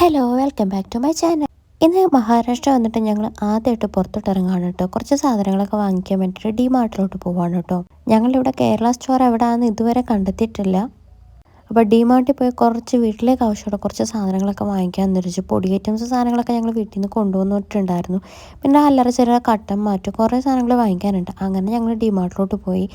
Hello welcome back to my channel. ഇന്ന് മഹാരാഷ്ട്ര വന്നിട്ട് ഞങ്ങൾ ആദ്യമായിട്ട് പുറത്തോട്ട് ഇറങ്ങുകയാണ് കേട്ടോ. കുറച്ച് സാധനങ്ങളൊക്കെ വാങ്ങിക്കാൻ വേണ്ടിയിട്ട് ഡിമാർട്ടിലോട്ട് പോവാണ് കേട്ടോ. ഞങ്ങളിവിടെ കേരള സ്റ്റോർ എവിടെയാണെന്ന് ഇതുവരെ കണ്ടെത്തിയിട്ടില്ല. അപ്പോൾ ഡിമാർട്ടിൽ പോയി കുറച്ച് വീട്ടിലേക്ക് ആവശ്യമുള്ള കുറച്ച് സാധനങ്ങളൊക്കെ വാങ്ങിക്കാൻ തിരിച്ചു. പൊടി ഐറ്റംസ് സാധനങ്ങളൊക്കെ ഞങ്ങൾ വീട്ടിൽ നിന്ന് കൊണ്ടുവന്നിട്ടുണ്ടായിരുന്നു. പിന്നെ അല്ലറ ചില്ലറ കട്ടൻ മാറ്റും കുറേ സാധനങ്ങൾ വാങ്ങിക്കാനുണ്ട്. അങ്ങനെ ഞങ്ങൾ ഡിമാർട്ടിലോട്ട് പോയി.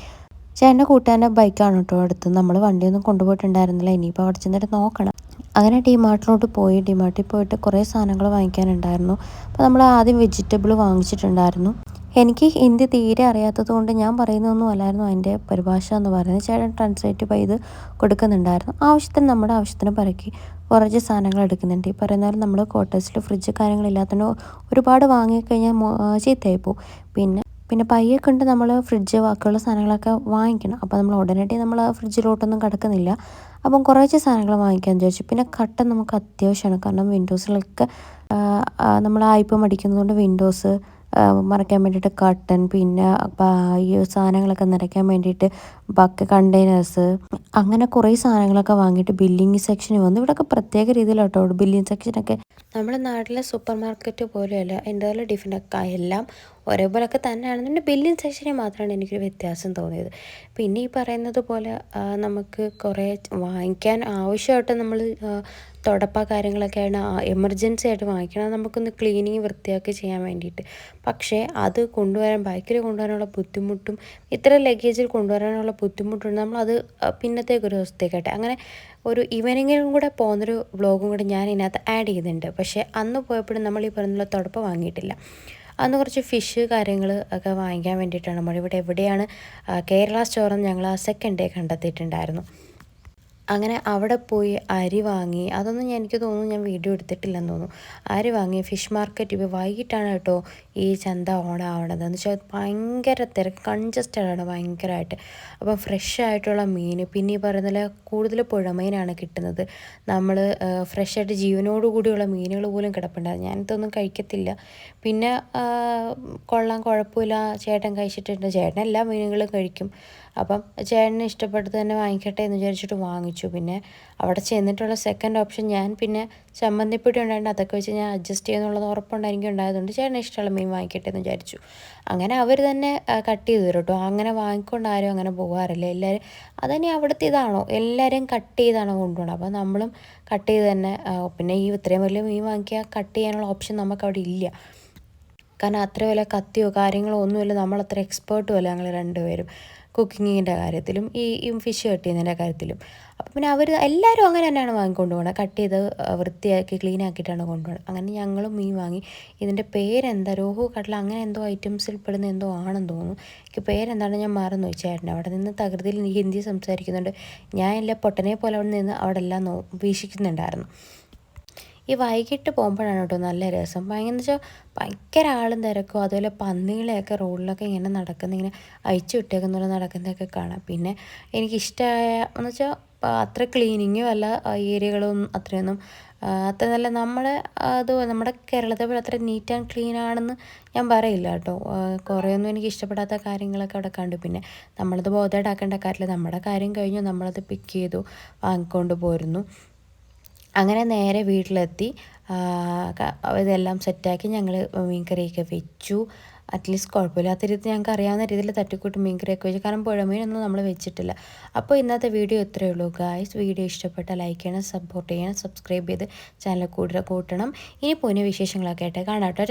ചേട്ടൻ്റെ കൂട്ടുകാരൻ്റെ ബൈക്കാണ് കേട്ടോ എടുത്തത്. നമ്മൾ വണ്ടിയൊന്നും കൊണ്ടുപോയിട്ടുണ്ടായിരുന്നില്ല. ഇനിയിപ്പോൾ അവിടെ ചെന്നിട്ട് നോക്കണം. അങ്ങനെ ഡിമാർട്ടിലോട്ട് പോയി. ഡിമാർട്ടിൽ പോയിട്ട് കുറേ സാധനങ്ങൾ വാങ്ങിക്കാനുണ്ടായിരുന്നു. അപ്പോൾ നമ്മൾ ആദ്യം വെജിറ്റബിൾ വാങ്ങിച്ചിട്ടുണ്ടായിരുന്നു. എനിക്ക് ഹിന്ദി തീരെ അറിയാത്തത് കൊണ്ട് ഞാൻ പറയുന്നതൊന്നും അല്ലായിരുന്നു അതിൻ്റെ പരിഭാഷ എന്ന് പറയുന്നത്. ചേട്ടൻ ട്രാൻസ്ലേറ്റ് ചെയ്ത് കൊടുക്കുന്നുണ്ടായിരുന്നു. നമ്മുടെ ആവശ്യത്തിന് പറക്കി കുറച്ച് സാധനങ്ങൾ എടുക്കുന്നുണ്ട്. ഈ പറയുന്ന പോലെ നമ്മൾ ക്വാർട്ടേഴ്സിൽ ഫ്രിഡ്ജ് കാര്യങ്ങളില്ലാത്തതുകൊണ്ട് ഒരുപാട് വാങ്ങിക്കഴിഞ്ഞാൽ ചീത്തയായി പോകും. പിന്നെ പയ്യെ കൊണ്ട് നമ്മൾ ഫ്രിഡ്ജ് ബാക്കിയുള്ള സാധനങ്ങളൊക്കെ വാങ്ങിക്കണം. അപ്പോൾ നമ്മൾ ഉടനടി നമ്മൾ ആ ഫ്രിഡ്ജിലോട്ടൊന്നും കിടക്കുന്നില്ല. അപ്പം കുറച്ച് സാധനങ്ങൾ വാങ്ങിക്കാൻ വിചാരിച്ചു. പിന്നെ കട്ടൻ നമുക്ക് അത്യാവശ്യമാണ്. കാരണം വിൻഡോസിലൊക്കെ നമ്മൾ ആയിപ്പം അടിക്കുന്നതുകൊണ്ട് വിൻഡോസ് മറയ്ക്കാൻ വേണ്ടിയിട്ട് കട്ടൻ, പിന്നെ ഈ സാധനങ്ങളൊക്കെ നിറയ്ക്കാൻ വേണ്ടിയിട്ട് കണ്ടെയ്നേഴ്സ്, അങ്ങനെ കുറേ സാധനങ്ങളൊക്കെ വാങ്ങിയിട്ട് ബില്ലിങ് സെക്ഷന് വന്നു. ഇവിടെയൊക്കെ പ്രത്യേക രീതിയിലാട്ടോ ബില്ലിങ് സെക്ഷനൊക്കെ. നമ്മുടെ നാട്ടിലെ സൂപ്പർ മാർക്കറ്റ് പോലെയല്ല, എൻ്റെ ഡിഫറെൻ്റ് എല്ലാം ഒരേപോലൊക്കെ തന്നെയാണെന്നുണ്ട്. ബില്ലിങ് സെക്ഷനിൽ മാത്രമാണ് എനിക്കൊരു വ്യത്യാസം തോന്നിയത്. പിന്നെ ഈ പറയുന്നത് പോലെ നമുക്ക് കുറേ വാങ്ങിക്കാൻ ആവശ്യമായിട്ട് നമ്മൾ തുടപ്പ കാര്യങ്ങളൊക്കെയാണ് എമർജൻസി ആയിട്ട് വാങ്ങിക്കണം. നമുക്കൊന്ന് ക്ലീനിങ് വൃത്തിയാക്കി ചെയ്യാൻ വേണ്ടിയിട്ട്. പക്ഷേ അത് ബൈക്കിൽ കൊണ്ടുവരാനുള്ള ബുദ്ധിമുട്ടും ഇത്ര ലഗേജിൽ കൊണ്ടുവരാനുള്ള ബുദ്ധിമുട്ടുണ്ട്. നമ്മളത് പിന്നത്തേക്കൊരു ദിവസത്തേക്കാട്ടെ അങ്ങനെ ഒരു ഈവനിങ്ങിലും കൂടെ പോകുന്നൊരു വ്ളോഗും കൂടെ ഞാൻ ഇതിനകത്ത് ആഡ് ചെയ്യുന്നുണ്ട്. പക്ഷേ അന്ന് പോയപ്പോഴും നമ്മൾ ഈ പറഞ്ഞ തുടപ്പ് വാങ്ങിയിട്ടില്ല. അന്ന് കുറച്ച് ഫിഷ് കാര്യങ്ങൾ ഒക്കെ വാങ്ങിക്കാൻ വേണ്ടിയിട്ടാണ് നമ്മളിവിടെ എവിടെയാണ് കേരള സ്റ്റോറെന്ന് ഞങ്ങൾ ആ സെക്കൻഡ് ഡേ കണ്ടെത്തിയിട്ടുണ്ടായിരുന്നു. അങ്ങനെ അവിടെ പോയി അരി വാങ്ങി. അതൊന്നും എനിക്ക് തോന്നുന്നു ഞാൻ വീഡിയോ എടുത്തിട്ടില്ലെന്ന് തോന്നുന്നു. അരി വാങ്ങി. ഫിഷ് മാർക്കറ്റ് ഇപ്പോൾ വൈകിട്ടാണ് കേട്ടോ ഈ ചന്ത ഓൺ ആവണത്. എന്ന് വെച്ചാൽ ഭയങ്കര തിരക്ക്, കൺജസ്റ്റഡാണ് ഭയങ്കരമായിട്ട്. അപ്പം ഫ്രഷ് ആയിട്ടുള്ള മീൻ, പിന്നെ ഈ പറയുന്ന കൂടുതൽ പുഴമീനാണ് കിട്ടുന്നത്. നമ്മൾ ഫ്രഷായിട്ട് ജീവനോടു കൂടിയുള്ള മീനുകൾ പോലും കിടപ്പുണ്ടായിരുന്നു. ഞാനിതൊന്നും കഴിക്കത്തില്ല. പിന്നെ കൊള്ളാം, കുഴപ്പമില്ല, ചേട്ടൻ കഴിച്ചിട്ടുണ്ട്. ചേട്ടൻ എല്ലാ മീനുകളും കഴിക്കും. അപ്പം ചേട്ടന് ഇഷ്ടപ്പെട്ടത് തന്നെ വാങ്ങിക്കട്ടെ എന്ന് വിചാരിച്ചിട്ട് വാങ്ങിച്ചു. പിന്നെ അവിടെ ചെന്നിട്ടുള്ള സെക്കൻഡ് ഓപ്ഷൻ ഞാൻ പിന്നെ ചമ്മന്തിപ്പൊടി ഉണ്ടായിട്ട് അതൊക്കെ വെച്ച് ഞാൻ അഡ്ജസ്റ്റ് ചെയ്യുന്നുള്ളത് ഉറപ്പുണ്ടായിരിക്കും ഉണ്ടായതുകൊണ്ട് ചേട്ടന് ഇഷ്ടമുള്ള മീൻ വാങ്ങിക്കട്ടെ എന്ന് വിചാരിച്ചു. അങ്ങനെ അവർ തന്നെ കട്ട് ചെയ്ത് തരും കേട്ടോ. അങ്ങനെ വാങ്ങിക്കൊണ്ട് ആരും അങ്ങനെ പോകാറില്ല. എല്ലാവരും അതന്നെ അവിടുത്തെ ഇതാണോ, എല്ലാവരും കട്ട് ചെയ്താണോ കൊണ്ടുപോകണം. അപ്പോൾ നമ്മളും കട്ട് ചെയ്ത് തന്നെ. പിന്നെ ഈ ഇത്രയും വലിയ മീൻ വാങ്ങിയാൽ കട്ട് ചെയ്യാനുള്ള ഓപ്ഷൻ നമുക്കവിടെ ഇല്ല. കാരണം അത്ര വലിയ കത്തിയോ കാര്യങ്ങളോ ഒന്നുമില്ല. നമ്മളത്ര എക്സ്പേർട്ടും അല്ല ഞങ്ങൾ രണ്ടുപേരും കുക്കിങ്ങിൻ്റെ കാര്യത്തിലും ഈ ഫിഷ് കട്ട് ചെയ്യുന്നതിൻ്റെ കാര്യത്തിലും. അപ്പം പിന്നെ എല്ലാവരും അങ്ങനെ തന്നെയാണ് വാങ്ങിക്കൊണ്ട് പോകുന്നത്. കട്ട് ചെയ്ത് വൃത്തിയാക്കി ക്ലീൻ ആക്കിയിട്ടാണ് കൊണ്ടുപോകുന്നത്. അങ്ങനെ ഞങ്ങളും മീൻ വാങ്ങി. ഇതിൻ്റെ പേരെന്താ, രോഹു കട്ല അങ്ങനെ എന്തോ ഐറ്റംസിൽ പെടുന്ന എന്തോ ആണെന്ന് തോന്നുന്നു. എനിക്ക് പേരെന്താണെന്ന് ഞാൻ മറന്നു. ചേട്ടൻ അവിടെ നിന്ന് തകൃതിയിൽ ഹിന്ദി സംസാരിക്കുന്നുണ്ട്. ഞാൻ ഇല്ല പൊട്ടനെ പോലെ അവിടെ നിന്ന് അവിടെ എല്ലാം വീക്ഷിക്കുന്നുണ്ടായിരുന്നു. ഈ വൈകിട്ട് പോകുമ്പോഴാണ് കേട്ടോ നല്ല രസം. എന്ന് വെച്ചാൽ ഭയങ്കര ആളും തിരക്കും. അതുപോലെ പന്നികളെയൊക്കെ റോഡിലൊക്കെ ഇങ്ങനെ ഇങ്ങനെ അയച്ചു വിട്ടേക്കുന്ന പോലെ നടക്കുന്നതൊക്കെ കാണാം. പിന്നെ എനിക്കിഷ്ടമായ എന്ന് വെച്ചാൽ അത്ര ക്ലീനിങ്ങും അല്ല, ഏരിയകളും അത്രയൊന്നും അത്ര നല്ല നമ്മുടെ കേരളത്തെ പോലെ അത്ര നീറ്റ് ആൻഡ് ക്ലീൻ ആണെന്ന് ഞാൻ പറയില്ല കേട്ടോ. കുറേയൊന്നും എനിക്ക് ഇഷ്ടപ്പെടാത്ത കാര്യങ്ങളൊക്കെ അവിടെ കണ്ടു. പിന്നെ നമ്മളത് ബോധേടാക്കേണ്ട കാര്യമില്ല. നമ്മുടെ കാര്യം കഴിഞ്ഞു, നമ്മളത് പിക്ക് ചെയ്തു വാങ്ങിക്കൊണ്ട് പോരുന്നു. അങ്ങനെ നേരെ വീട്ടിലെത്തി ഇതെല്ലാം സെറ്റാക്കി ഞങ്ങൾ മീൻകറിയൊക്കെ വെച്ചു. അറ്റ്ലീസ്റ്റ് കുഴപ്പമില്ലാത്ത രീതിയിൽ ഞങ്ങൾക്ക് അറിയാവുന്ന രീതിയിൽ തട്ടിക്കൂട്ട് മീൻകറിയൊക്കെ വെച്ചു. കാരണം പുഴമീനൊന്നും നമ്മൾ വെച്ചിട്ടില്ല. അപ്പോൾ ഇന്നത്തെ വീഡിയോ ഇത്രയേ ഉള്ളൂ ഗായ്സ്. വീഡിയോ ഇഷ്ടപ്പെട്ടാൽ ലൈക്ക് ചെയ്യണം, സപ്പോർട്ട് ചെയ്യണം, സബ്സ്ക്രൈബ് ചെയ്ത് ചാനൽ കൂട്ടണം. ഇനി പുതിയ വിശേഷങ്ങളൊക്കെ ആയിട്ട് കാണാം കേട്ടോ.